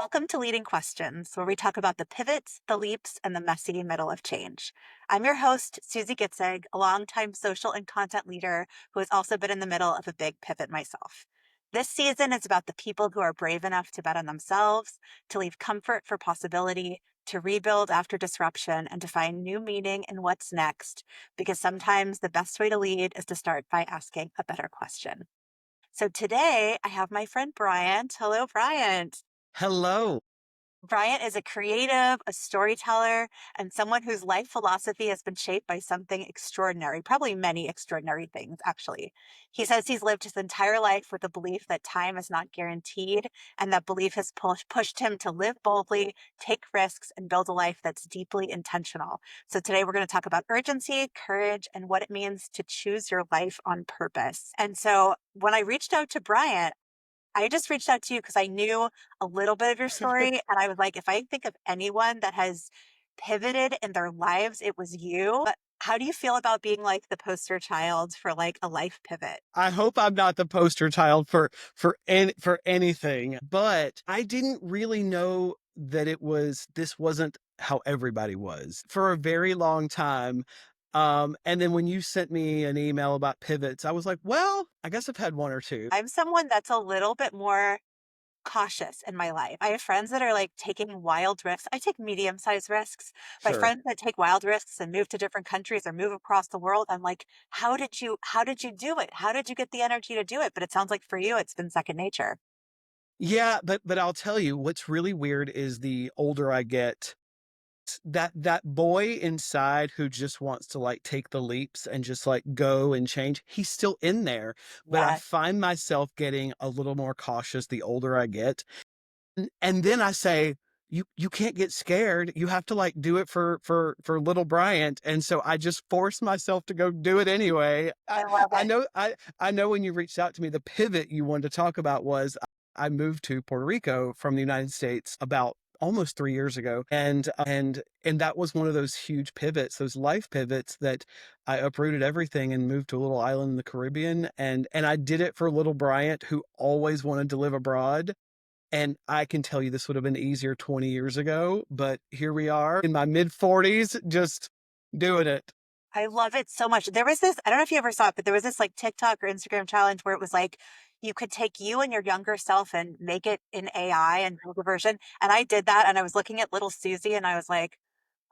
Welcome to Leading Questions, where we talk about the pivots, the leaps, and the messy middle of change. I'm your host, Susie Gitzig, a longtime social and content leader who has also been in the middle of a big pivot myself. This season is about the people who are brave enough to bet on themselves, to leave comfort for possibility, to rebuild after disruption, and to find new meaning in what's next, because sometimes the best way to lead is to start by asking a better question. So today I have my friend Bryant. Hello, Bryant. Hello. Bryant is a creative, a storyteller, and someone whose life philosophy has been shaped by something extraordinary, probably many extraordinary things, actually. He says he's lived his entire life with the belief that time is not guaranteed, and that belief has pushed him to live boldly, take risks, and build a life that's deeply intentional. So today we're going to talk about urgency, courage, and what it means to choose your life on purpose. And so when I reached out to Bryant, I just reached out to you because I knew a little bit of your story. And I was like, if I think of anyone that has pivoted in their lives, it was you. But how do you feel about being like the poster child for like a life pivot? I hope I'm not the poster child for anything, but I didn't really know that this wasn't how everybody was for a very long time. And then when you sent me an email about pivots, I was like, well, I guess I've had one or two. I'm someone that's a little bit more cautious in my life. I have friends that are like taking wild risks. I take medium-sized risks. My Sure. friends that take wild risks and move to different countries or move across the world, I'm like, how did you do it? How did you get the energy to do it? But it sounds like for you, it's been second nature. Yeah, but I'll tell you what's really weird is the older I get, that boy inside who just wants to like take the leaps and just like go and change, he's still in there, but I Yeah. find myself getting a little more cautious the older I get. And then I say, you can't get scared, you have to like do it for little Bryant. And so I just force myself to go do it anyway. I love I it. know I know when you reached out to me, the pivot you wanted to talk about was I moved to Puerto Rico from the United States about almost 3 years ago, and that was one of those huge pivots, those life pivots, that I uprooted everything and moved to a little island in the Caribbean, and I did it for little Bryant, who always wanted to live abroad. And I can tell you this would have been easier 20 years ago, but here we are in my mid 40s, just doing it. I love it so much. There was this, I don't know if you ever saw it, but there was this like TikTok or Instagram challenge where it was like you could take you and your younger self and make it in AI and build a version. And I did that and I was looking at little Susie and I was like,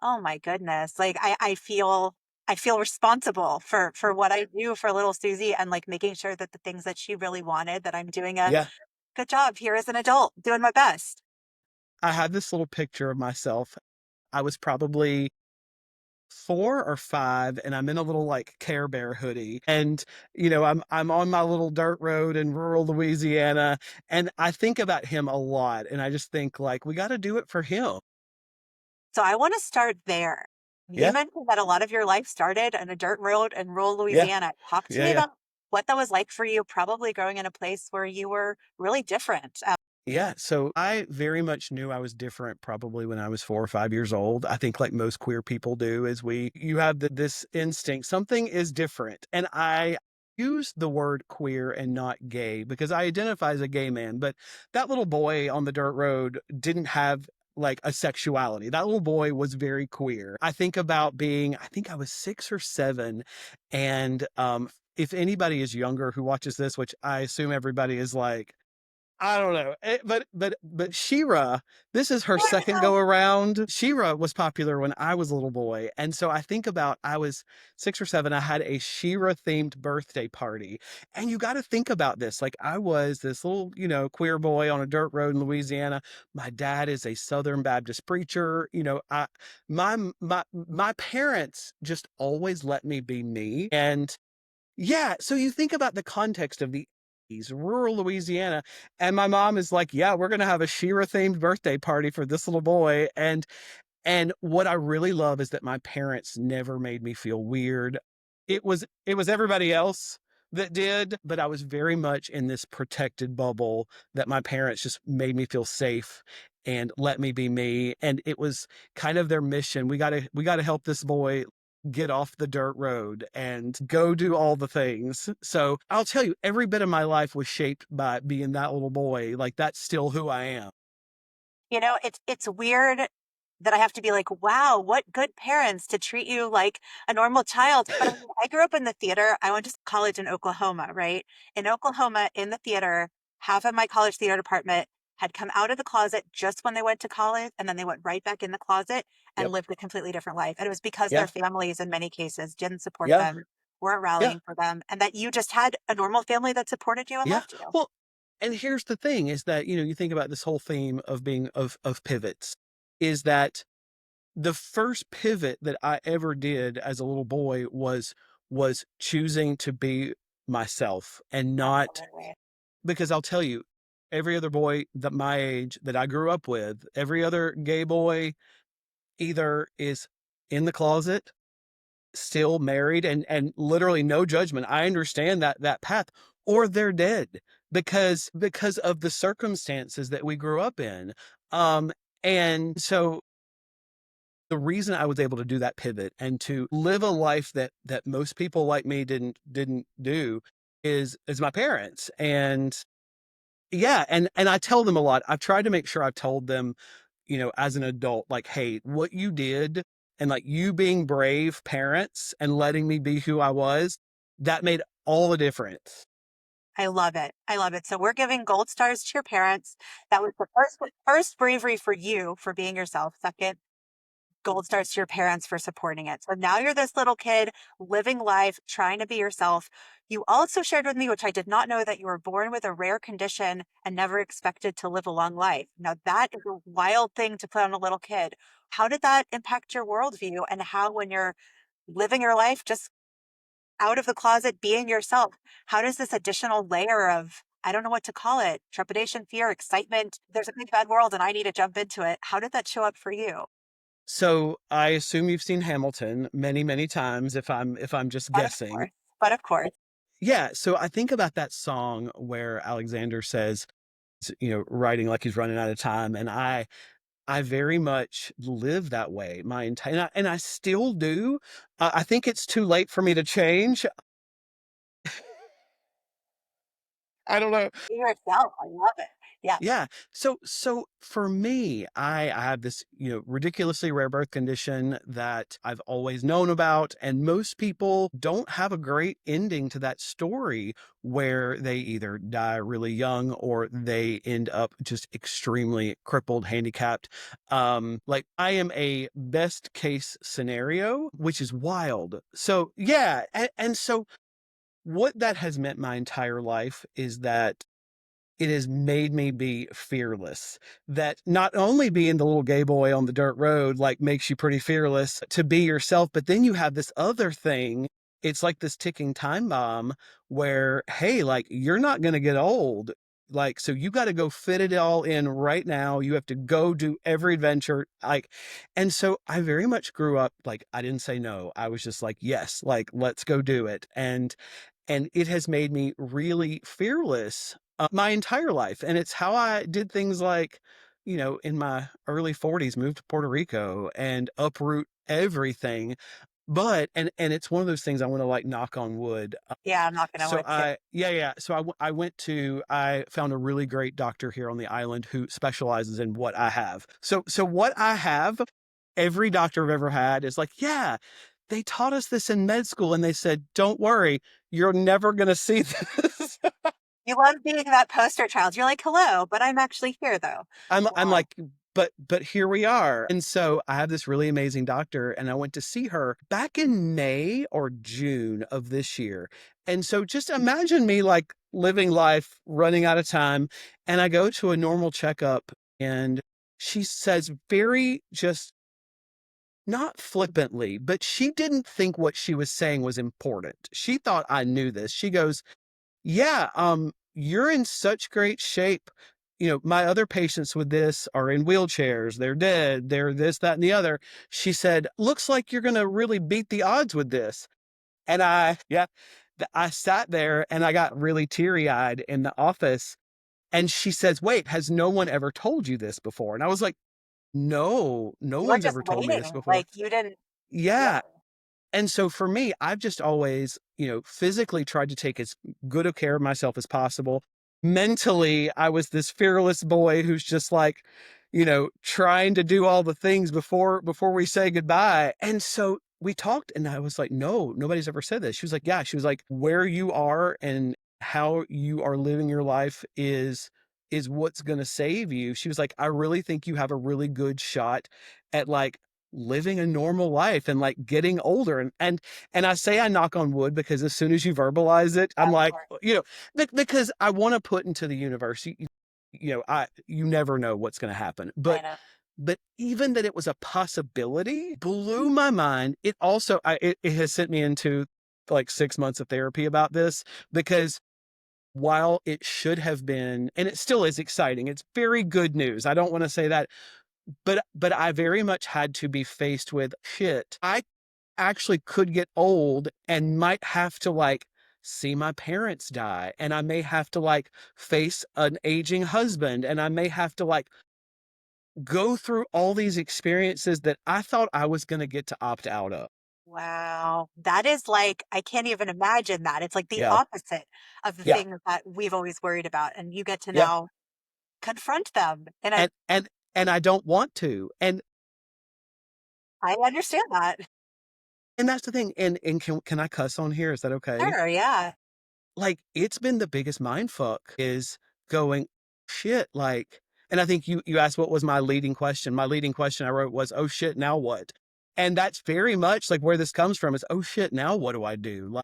oh my goodness. Like I feel responsible for what I do for little Susie and like making sure that the things that she really wanted, that I'm doing a Yeah. good job here as an adult, doing my best. I have this little picture of myself. I was probably 4 or 5, and I'm in a little like Care Bear hoodie. And, I'm on my little dirt road in rural Louisiana. And I think about him a lot. And I just think like, we got to do it for him. So I want to start there. You Yeah. mentioned that a lot of your life started on a dirt road in rural Yeah. Louisiana. Talk to Yeah. me Yeah. about what that was like for you, probably growing in a place where you were really different. Yeah, so I very much knew I was different probably when I was 4 or 5 years old. I think like most queer people do, is you have this instinct, something is different. And I use the word queer and not gay because I identify as a gay man, but that little boy on the dirt road didn't have like a sexuality. That little boy was very queer. I think about I think I was 6 or 7. And if anybody is younger who watches this, which I assume everybody is, like, I don't know. But Shira, this is her second go around. Shira was popular when I was a little boy. And so I think about, I was 6 or 7, I had a Shira themed birthday party. And you got to think about this. Like, I was this little, queer boy on a dirt road in Louisiana. My dad is a Southern Baptist preacher. My parents just always let me be me. And yeah, so you think about the context of the 80s, rural Louisiana, and my mom is like, "Yeah, we're gonna have a Shira themed birthday party for this little boy." And what I really love is that my parents never made me feel weird. It was everybody else that did, but I was very much in this protected bubble that my parents just made me feel safe and let me be me. And it was kind of their mission. We gotta help this boy get off the dirt road and go do all the things. So I'll tell you, every bit of my life was shaped by being that little boy. Like, that's still who I am. It's weird that I have to be like, wow, what good parents to treat you like a normal child. But I mean, I grew up in the theater. I went to college in Oklahoma, right? In Oklahoma, in the theater, half of my college theater department had come out of the closet just when they went to college, and then they went right back in the closet and Yep. lived a completely different life. And it was because their Yeah. families, in many cases, didn't support Yeah. them, weren't Yeah. rallying for them, and that you just had a normal family that supported you and Yeah. loved you. Well, and here's the thing is that, you think about this whole theme of being of pivots, is that the first pivot that I ever did as a little boy was choosing to be myself and not, Absolutely. because I'll tell you, every other boy that my age that I grew up with, every other gay boy either is in the closet, still married, and literally no judgment. I understand that path, or they're dead because of the circumstances that we grew up in. Um, and so the reason I was able to do that pivot and to live a life that most people like me didn't do is my parents. And yeah, and I tell them a lot. I've tried to make sure I've told them, as an adult, like, hey, what you did and like you being brave parents and letting me be who I was, that made all the difference. I love it. I love it. So we're giving gold stars to your parents. That was the first bravery for you for being yourself. Second, gold stars to your parents for supporting it. So now you're this little kid living life, trying to be yourself. You also shared with me, which I did not know, that you were born with a rare condition and never expected to live a long life. Now that is a wild thing to put on a little kid. How did that impact your worldview, and how, when you're living your life just out of the closet, being yourself, how does this additional layer of, I don't know what to call it, trepidation, fear, excitement, there's a big bad world and I need to jump into it. How did that show up for you? So I assume you've seen Hamilton many, many times if I'm just But of guessing. course, but of course, Yeah, so I think about that song where Alexander says, writing like he's running out of time, and I very much live that way my entire, and I still do. I think it's too late for me to change. I don't know. be yourself. I love it. Yeah. Yeah. So for me, I have this, ridiculously rare birth condition that I've always known about. And most people don't have a great ending to that story where they either die really young or they end up just extremely crippled, handicapped. Like I am a best case scenario, which is wild. So yeah. And so what that has meant my entire life is that it has made me be fearless. That not only being the little gay boy on the dirt road like makes you pretty fearless to be yourself, but then you have this other thing. It's like this ticking time bomb where, hey, like you're not going to get old. Like, so you got to go fit it all in right now. You have to go do every adventure. Like, and so I very much grew up like, I didn't say no. I was just like, yes, like, let's go do it. And it has made me really fearless my entire life. And it's how I did things like, in my early 40s, moved to Puerto Rico and uproot everything. But, and it's one of those things I want to like knock on wood. Yeah, I'm not gonna So wood too. yeah, yeah. So I found a really great doctor here on the island who specializes in what I have. So what I have, every doctor I've ever had is like, yeah, they taught us this in med school and they said, don't worry, you're never going to see this. You love being that poster child. You're like, hello, but I'm actually here though. I'm Wow. like, but here we are. And so I have this really amazing doctor and I went to see her back in May or June of this year. And so just imagine me like living life, running out of time, and I go to a normal checkup and she says very just not flippantly, but she didn't think what she was saying was important. She thought I knew this. She goes, yeah, you're in such great shape. My other patients with this are in wheelchairs. They're dead. They're this, that, and the other. She said, looks like you're going to really beat the odds with this. And yeah, I sat there and I got really teary eyed in the office. And she says, wait, has no one ever told you this before? And I was like, no, no You were one's just ever told me this waiting. before. Like you didn't, yeah. Yeah. And so for me, I've just always, physically tried to take as good a care of myself as possible. Mentally, I was this fearless boy who's just like, trying to do all the things before we say goodbye. And so we talked and I was like, no, nobody's ever said this. She was like, yeah, she was like, where you are and how you are living your life is what's going to save you. She was like, I really think you have a really good shot at like living a normal life and like getting older. And I say I knock on wood because as soon as you verbalize it, I'm Of like, course. because I want to put into the universe, you never know what's going to happen. I But know. even that it was a possibility blew my mind. It also it has sent me into like 6 months of therapy about this because while it should have been, and it still is exciting, it's very good news. I don't want to say that, but I very much had to be faced with shit. I actually could get old and might have to like see my parents die, and I may have to like face an aging husband, and I may have to like go through all these experiences that I thought I was going to get to opt out of. Wow. That is like, I can't even imagine that. It's like the Yeah. opposite of the Yeah. things that we've always worried about. And you get to Yeah. now confront them. And And I don't want to. I understand that. And that's the thing. And can I cuss on here? Is that okay? Sure. Yeah. Like it's been the biggest mind fuck is going shit like, and I think you asked what was my leading question. My leading question I wrote was, oh shit, now what? And that's very much like where this comes from is, oh shit, now what do I do?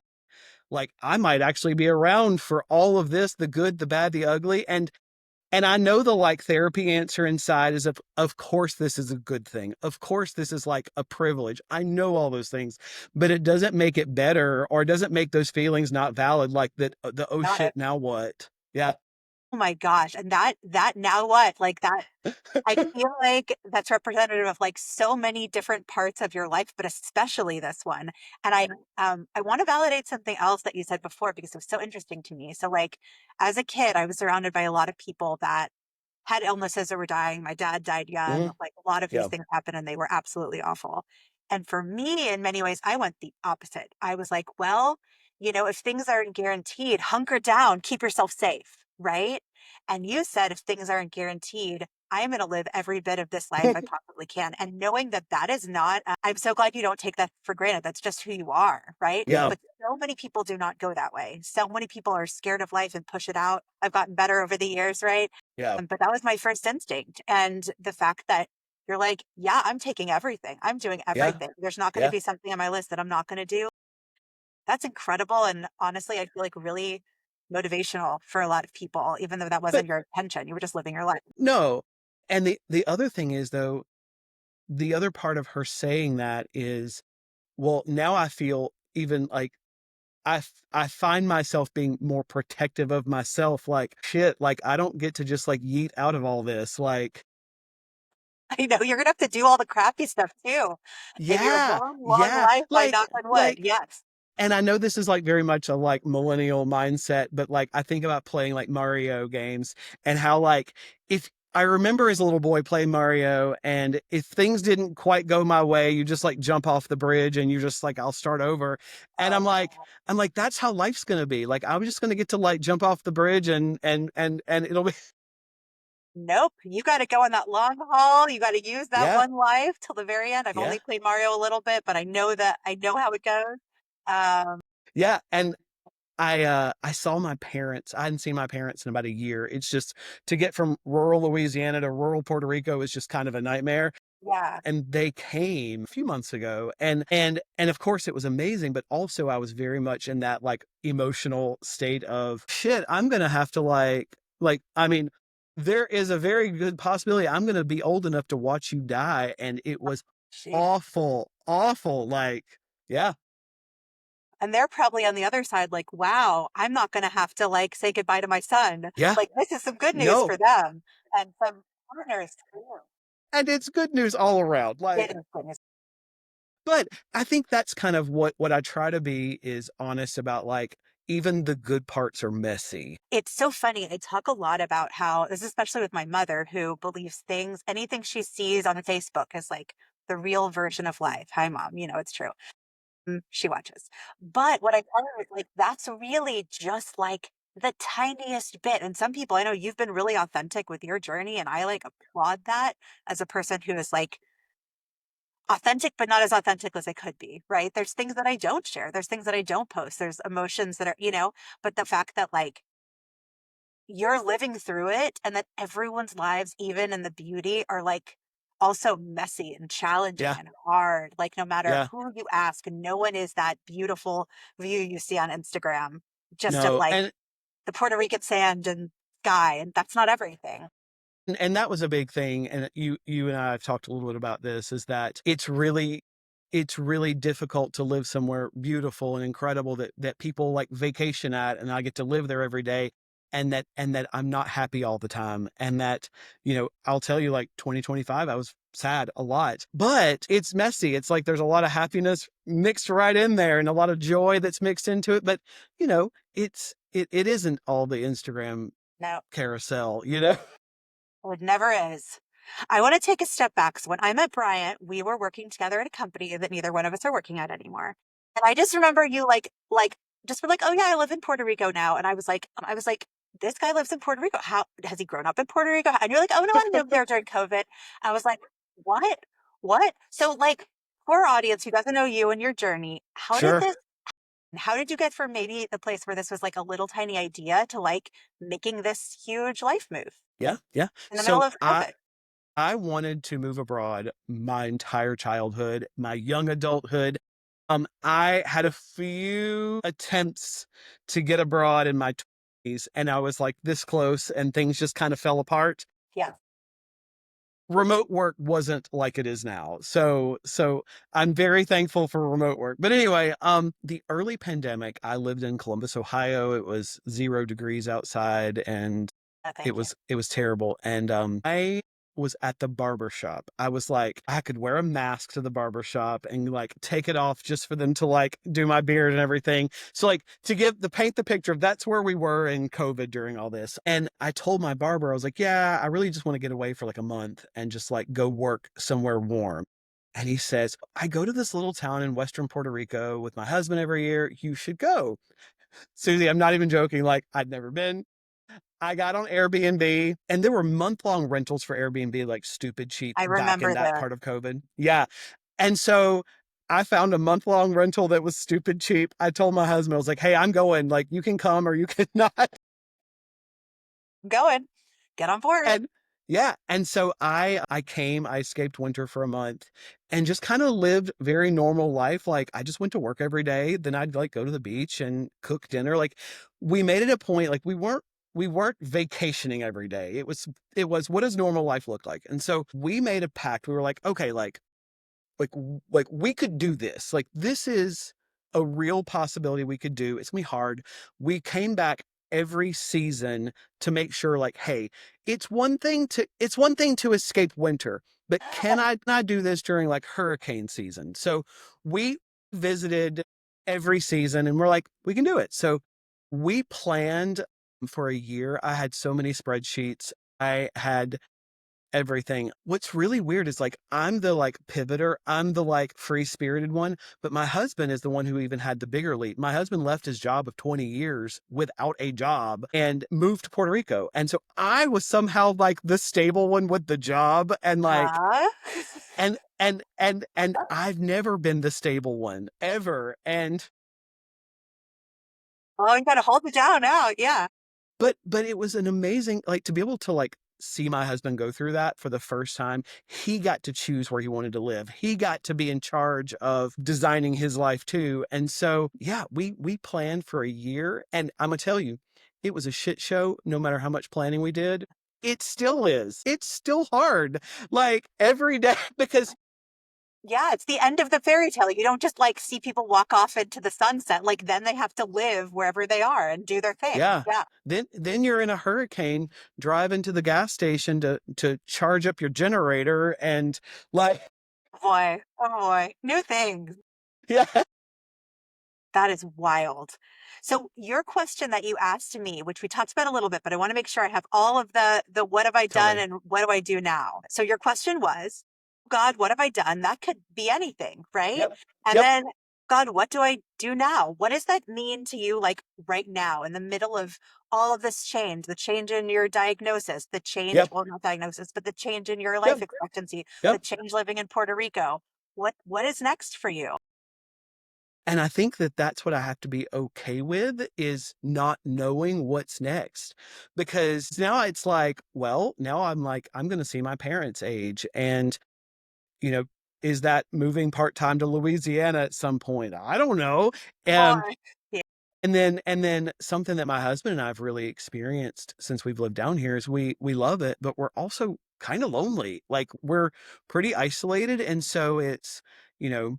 Like I might actually be around for all of this, the good, the bad, the ugly. And I know the like therapy answer inside is of course this is a good thing. Of course this is like a privilege. I know all those things, but it doesn't make it better or it doesn't make those feelings not valid like that the oh Got it. shit, now what? Yeah. Oh my gosh. And that now what? Like that, I feel like that's representative of like so many different parts of your life, but especially this one. And I want to validate something else that you said before because it was so interesting to me. So like as a kid, I was surrounded by a lot of people that had illnesses or were dying. My dad died young. Mhm. Like a lot of these Yeah. things happened and they were absolutely awful. And for me, in many ways, I went the opposite. I was like, well, if things aren't guaranteed, hunker down, keep yourself safe, right? And you said if things aren't guaranteed, I am going to live every bit of this life I possibly can. And knowing that that is not, I'm so glad you don't take that for granted. That's just who you are, right? Yeah. But so many people do not go that way. So many people are scared of life and push it out. I've gotten better over the years, right? Yeah. But that was my first instinct. And the fact that you're like, yeah, I'm taking everything, I'm doing Yeah. everything. There's not going to Yeah. be something on my list that I'm not going to do. That's incredible. And honestly, I feel like really motivational for a lot of people, even though that But wasn't your intention. You were just living your life. no. And the other thing is though, the other part of her saying that is, well, now I feel even like I find myself being more protective of myself, like, shit, like, I don't get to just, like, yeet out of all this, like I know you're going to have to do all the crappy stuff too in your yeah, long, long yeah, life by knock on wood. Yes. and I know this is, like, very much a, like, millennial mindset, but, like, I think about playing, like, Mario games and how, like, if I remember as a little boy playing Mario, and if things didn't quite go my way, you just, like, jump off the bridge and you're just like, "I'll start over," and Oh, I'm like, "That's how life's gonna be." Like, I'm just gonna get to, like, jump off the bridge and it'll be nope. You got to go on that long haul. You got to use that yeah, one life till the very end. I've only yeah, played Mario a little bit, but I know how it goes. Um, yeah, and I saw my parents. I hadn't seen my parents in about a year. It's just to get from rural Louisiana to rural Puerto Rico is just kind of a nightmare. yeah. And they came a few months ago and of course it was amazing, but also I was very much in that like emotional state of shit, I'm going to have to I mean, there is a very good possibility I'm going to be old enough to watch you die and it was She, awful, awful like yeah, and they're probably on the other side, like, wow, I'm not going to have to like say goodbye to my son. yeah, Like, this is some good news no. for them and some partners for you. And it's good news all around. It Like is goodness. but I think that's kind of what I try to be is honest about like even the good parts are messy. It's so funny. I talk a lot about how this, especially with my mother, who believes things, anything she sees on Facebook is like the real version of life. Hi, mom. It's true. She watches. But what I tell her is like, that's really just like the tiniest bit. And some people, I know you've been really authentic with your journey, and I like applaud that as a person who is like authentic, but not as authentic as I could be, right? There's things that I don't share. There's things that I don't post. There's emotions that are, but the fact that like you're living through it and that everyone's lives, even in the beauty, are like also messy and challenging Yeah, and hard. Like, no matter yeah. who you ask, no one is that beautiful view you see on Instagram, just of No, like the Puerto Rican sand and sky. And that's not everything. and that was a big thing, and you and I have talked a little bit about this, is that it's really difficult to live somewhere beautiful and incredible that people like vacation at, and I get to live there every day, and that I'm not happy all the time, and that, I'll tell you, like, 2025, I was sad a lot, but it's messy. It's like there's a lot of happiness mixed right in there and a lot of joy that's mixed into it, but, it isn't all the Instagram No. carousel, you know? It never is. I want to take a step back. So when I met Bryant, we were working together at a company that neither one of us are working at anymore. And I just remember you like just were like, "Oh yeah, I live in Puerto Rico now." And I was like, "This guy lives in Puerto Rico. How has he grown up in Puerto Rico?" And you're like, "Oh no, I moved there during COVID." I was like, "What? What?" So like for our audience who doesn't know you and your journey, Sure. how did you get from maybe the place where this was like a little tiny idea to like making this huge life move Yeah, yeah. in the middle So of COVID? I wanted to move abroad my entire childhood, my young adulthood. I had a few attempts to get abroad in my 20s, and I was like this close, and things just kind of fell apart. Yeah. Remote work wasn't like it is now. So I'm very thankful for remote work. But anyway, the early pandemic, I lived in Columbus, Ohio. It was 0 degrees outside, and No, it thank you. was it was terrible, and, I was at the barber shop. I was like, I could wear a mask to the barber shop and, like, take it off just for them to, like, do my beard and everything. So, like, to paint the picture of that's where we were in COVID during all this, and I told my barber, I was like, "Yeah, I really just wanna get away for, like, a month and just, like, go work somewhere warm." And he says, "I go to this little town in Western Puerto Rico with my husband every year. You should go." Susie, I'm not even joking, like, I'd never been. I got on Airbnb, and there were month-long rentals for Airbnb, like, stupid cheap I back in remember that the part of COVID. Yeah, and so I found a month-long rental that was stupid cheap. I told my husband, I was like, "Hey, I'm going, like, you can come or you can not." going. Get on board. And yeah, and so I came, I escaped winter for a month and just kinda lived very normal life. Like, I just went to work every day, then I'd, like, go to the beach and cook dinner. Like, we made it a point, like, we weren't vacationing every day. It was, what does normal life look like? And so we made a pact. We were like, "Okay, like we could do this. Like, this is a real possibility we could do. It's gonna be hard." We came back every season to make sure, like, hey, it's one thing to escape winter, but can I do this during like hurricane season? So we visited every season and we're like, we can do it. So we planned for a year. I had so many spreadsheets. I had everything. What's really weird is, like, I'm the, like, pivoter, I'm the, like, free-spirited one, but my husband is the one who even had the bigger leap. My husband left his job of 20 years without a job and moved to Puerto Rico, and so I was somehow, like, the stable one with the job, and, like, Huh? and I've never been the stable one, ever, and Oh, you gotta hold it down now. Yeah. but it was an amazing, like, to be able to, like, see my husband go through that for the first time. He got to choose where he wanted to live. He got to be in charge of designing his life too. And so, yeah, we planned for a year, and Imma tell you, it was a shit show no matter how much planning we did. It still is. It's still hard, like, every day because Yeah, it's the end of the fairy tale. You don't just like see people walk off into the sunset. Like then they have to live wherever they are and do their thing. yeah. Yeah. Then you're in a hurricane driving to the gas station to charge up your generator and, like, Boy. Oh boy. New things. yeah. That is wild. So your question that you asked me, which we talked about a little bit, but I want to make sure I have all of the what have I Tell done me. and what do I do now? So your question was, God, what have I done? That could be anything, right? Yep. And Yep. then God, what do I do now? What does that mean to you, like right now, in the middle of all of this change, the change in your diagnosis, the change, Yep. well, not diagnosis, but the change in your life Yep. expectancy, the Yep. change living in Puerto Rico? What is next for you? And I think that that's what I have to be okay with is not knowing what's next. Because now it's like, well, now I'm like, I'm going to see my parents age. And, you know, is that moving part time to Louisiana at some point? I don't know. Oh, Um, yeah. and then something that my husband and I've really experienced since we've lived down here is we love it, but we're also kind of lonely. Like we're pretty isolated. And so it's, you know,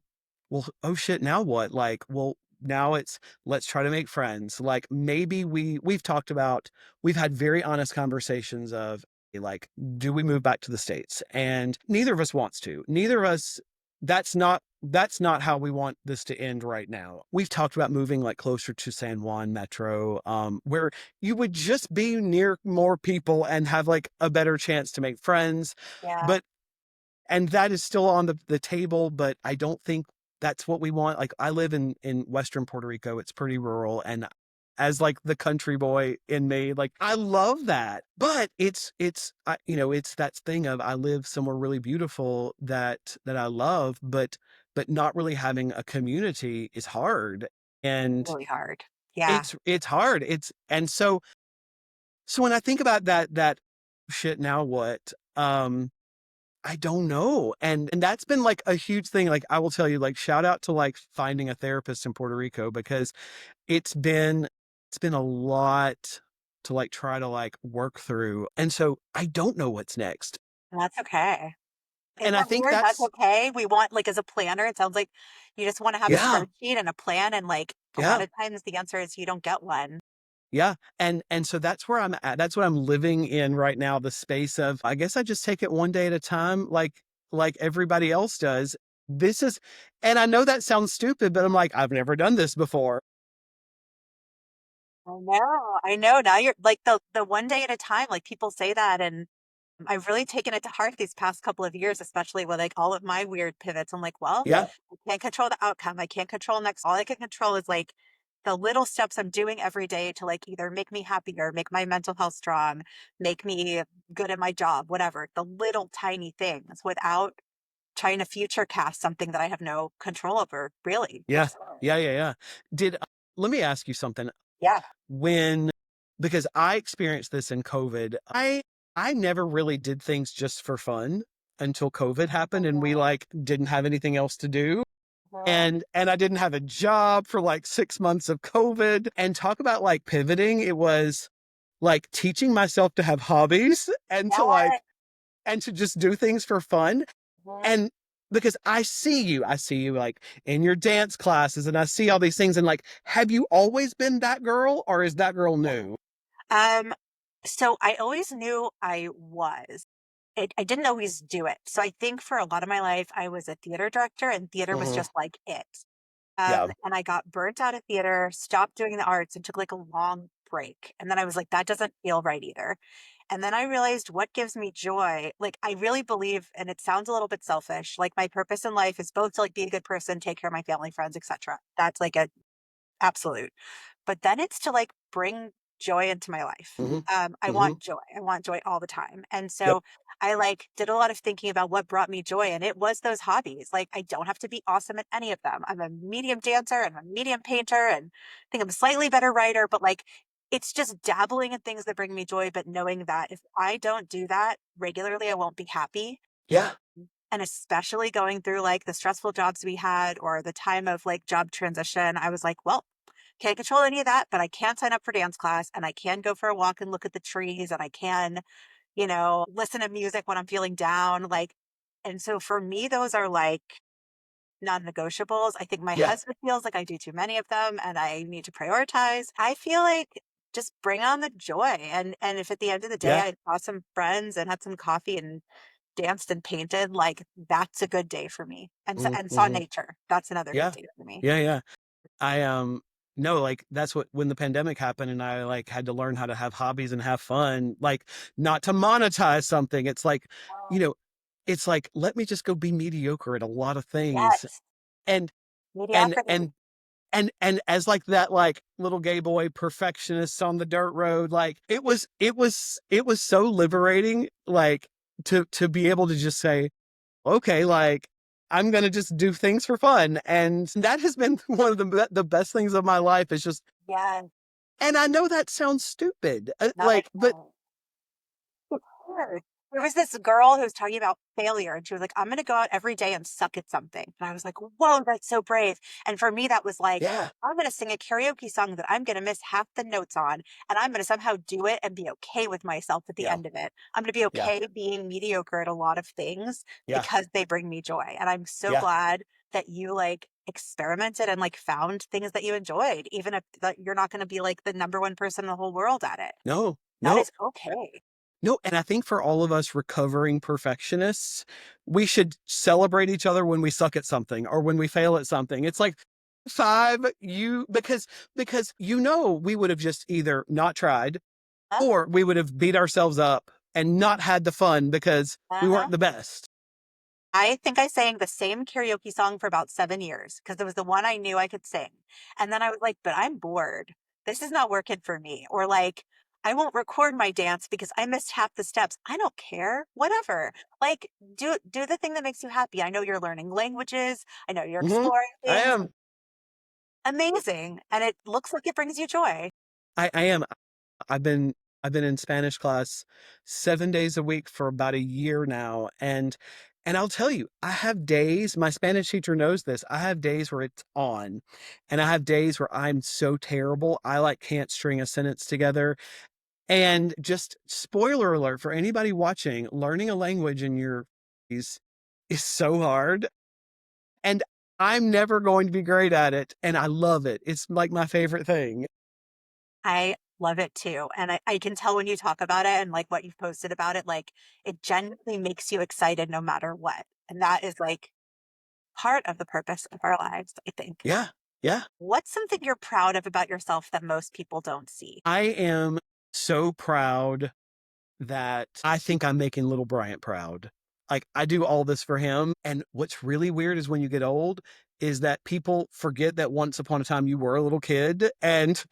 well, oh shit, now what? Like, well, now it's let's try to make friends. Like maybe we've talked about we've had very honest conversations of like, do we move back to the States? And neither of us wants to. Neither of us that's not how we want this to end right now. We've talked about moving like closer to San Juan Metro, where you would just be near more people and have like a better chance to make friends. Yeah. But and that is still on the table, but I don't think that's what we want. Like I live in Western Puerto Rico. It's pretty rural. And as like the country boy in me, like I love that. But it's that thing of I live somewhere really beautiful that I love, but not really having a community is hard. And Really hard. Yeah. it's hard. It's and so when I think about that shit, now what? I don't know. And that's been like a huge thing. Like I will tell you, like shout out to like finding a therapist in Puerto Rico because it's been it's been a lot to like try to like work through. And so I don't know what's next. And that's okay. Isn't And I that think weird? That's that's okay. We want, like, as a planner, it sounds like you just want to have a yeah, spreadsheet and a plan. And like a lot yeah. of times the answer is you don't get one. Yeah. And so that's where I'm at. That's what I'm living in right now, the space of I guess I just take it one day at a time like everybody else does. This is and I know that sounds stupid, but I'm like, I've never done this before. I know. I know. Now you're like the one day at a time, like people say that. And I've really taken it to heart these past couple of years, especially with like all of my weird pivots. I'm like, well, Yeah. I can't control the outcome. I can't control next. All I can control is like the little steps I'm doing every day to like either make me happier, make my mental health strong, make me good at my job, whatever. The little tiny things without trying to future cast something that I have no control over, really, which Yeah. is Yeah, yeah, yeah. Did let me ask you something. yeah. When because I experienced this in COVID, I never really did things just for fun until COVID happened and we like didn't have anything else to do. Mhm. And I didn't have a job for like 6 months of COVID. And talk about like pivoting. It was like teaching myself to have hobbies Yeah. and to just do things for fun. Mhm. And because I see you like in your dance classes and I see all these things and like, have you always been that girl or is that girl new? Um, so I always knew I was. I didn't always do it. So I think for a lot of my life, I was a theater director and theater was Mhm. just like it. Yeah. And I got burnt out of theater, stopped doing the arts, and took like a long break. And then I was like, that doesn't feel right either. And then I realized what gives me joy. Like I really believe, and it sounds a little bit selfish, like my purpose in life is both to like be a good person, take care of my family, friends, etc. That's like a absolute. But then it's to like bring joy into my life. Mhm. I want Mhm. joy. I want joy all the time. And Yep. so I like did a lot of thinking about what brought me joy. And it was those hobbies. Like I don't have to be awesome at any of them. I'm a medium dancer and a medium painter and I think I'm a slightly better writer, but like it's just dabbling in things that bring me joy, but knowing that if I don't do that regularly, I won't be happy. Yeah. And especially going through like the stressful jobs we had or the time of like job transition, I was like, well, can't control any of that, but I can sign up for dance class and I can go for a walk and look at the trees and I can, listen to music when I'm feeling down. Like, and so for me, those are like non-negotiables. I think my Yeah. husband feels like I do too many of them and I need to prioritize. I feel like just bring on the joy. And if at the end of the day Yeah. I saw some friends and had some coffee and danced and painted, like that's a good day for me. And saw Mhm. nature. That's another good Yeah. day for me. Yeah, yeah. I no, like that's what when the pandemic happened and I like had to learn how to have hobbies and have fun, like not to monetize something. It's like, you know, it's like let me just go be mediocre at a lot of things. Yes. And Mediocrity. and as like that like little gay boy perfectionist on the dirt road, like it was so liberating, like to be able to just say, okay, like I'm gonna just do things for fun, and that has been one of the best things of my life. Is just, Yeah. and I know that sounds stupid, Not like but Sure. There was this girl who was talking about failure, and she was like, I'm going to go out every day and suck at something. And I was like, whoa, that's so brave. And for me, that was like, yeah, I'm going to sing a karaoke song that I'm going to miss half the notes on, and I'm going to somehow do it and be okay with myself at the yeah, end of it. I'm going to be yeah, okay being mediocre at a lot of things yeah, because they bring me joy. And I'm so yeah. glad that you like experimented and like found things that you enjoyed, even if that you're not going to be like the number one person in the whole world at it. No, That no, is okay. no. And I think for all of us recovering perfectionists, we should celebrate each other when we suck at something or when we fail at something. It's like, five, you, because we would have just either not tried, or we would have beat ourselves up and not had the fun because we Uh-huh. weren't the best. I think I sang the same karaoke song for about 7 years because it was the one I knew I could sing. And then I was like, but I'm bored. This is not working for me. Or like, I won't record my dance because I missed half the steps. I don't care. Whatever. Like, do the thing that makes you happy. I know you're learning languages. I know you're Hmm. exploring I things. am. Amazing. And it looks like it brings you joy. I am. I've been I've been in Spanish class 7 days a week for about a year now, and I'll tell you, I have days. My Spanish teacher knows this. I have days where it's on, and I have days where I'm so terrible I like can't string a sentence together. And just spoiler alert for anybody watching, learning a language in your is so hard, and I'm never going to be great at it, and I love it. It's like my favorite thing. I love it too. And I can tell when you talk about it and like what you've posted about it, like it genuinely makes you excited no matter what. And that is like part of the purpose of our lives, I think. Yeah. Yeah. What's something you're proud of about yourself that most people don't see? I am so proud that I think I'm making little Bryant proud. Like, I do all this for him. And what's really weird is when you get old, is that people forget that once upon a time you were a little kid. And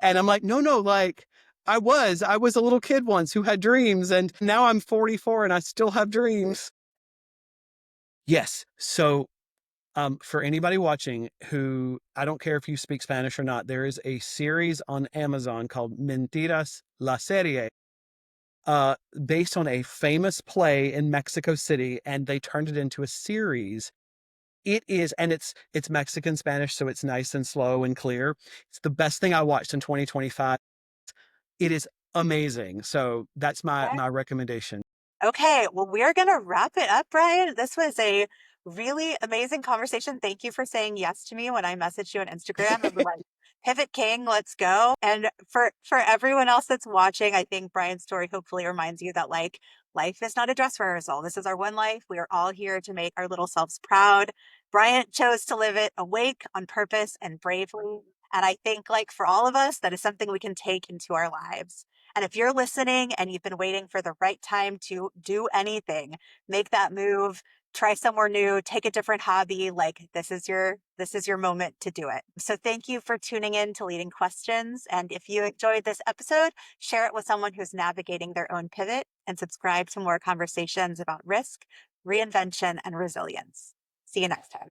I'm like, no, no, like I was a little kid once who had dreams, and now I'm 44 and I still have dreams. Yes. So for anybody watching who, I don't care if you speak Spanish or not, there is a series on Amazon called Mentiras la Serie, uh, based on a famous play in Mexico City, and they turned it into a series. It is, and it's Mexican Spanish, so it's nice and slow and clear. It's the best thing I watched in 2025. It is amazing. So that's my recommendation. Okay, well, we're going to wrap it up, Brian. This was a really amazing conversation. Thank you for saying yes to me when I messaged you on Instagram and was like, Pivot King, let's go. And for everyone else that's watching, I think Brian's story hopefully reminds you that like life is not a dress rehearsal. This is our one life. We are all here to make our little selves proud. Brian chose to live it awake on purpose and bravely. And I think like for all of us, that is something we can take into our lives. And if you're listening and you've been waiting for the right time to do anything, make that move, try somewhere new, take a different hobby, like this is your moment to do it. So thank you for tuning in to Leading Questions, and if you enjoyed this episode, share it with someone who's navigating their own pivot and subscribe to more conversations about risk, reinvention, and resilience. See you next time.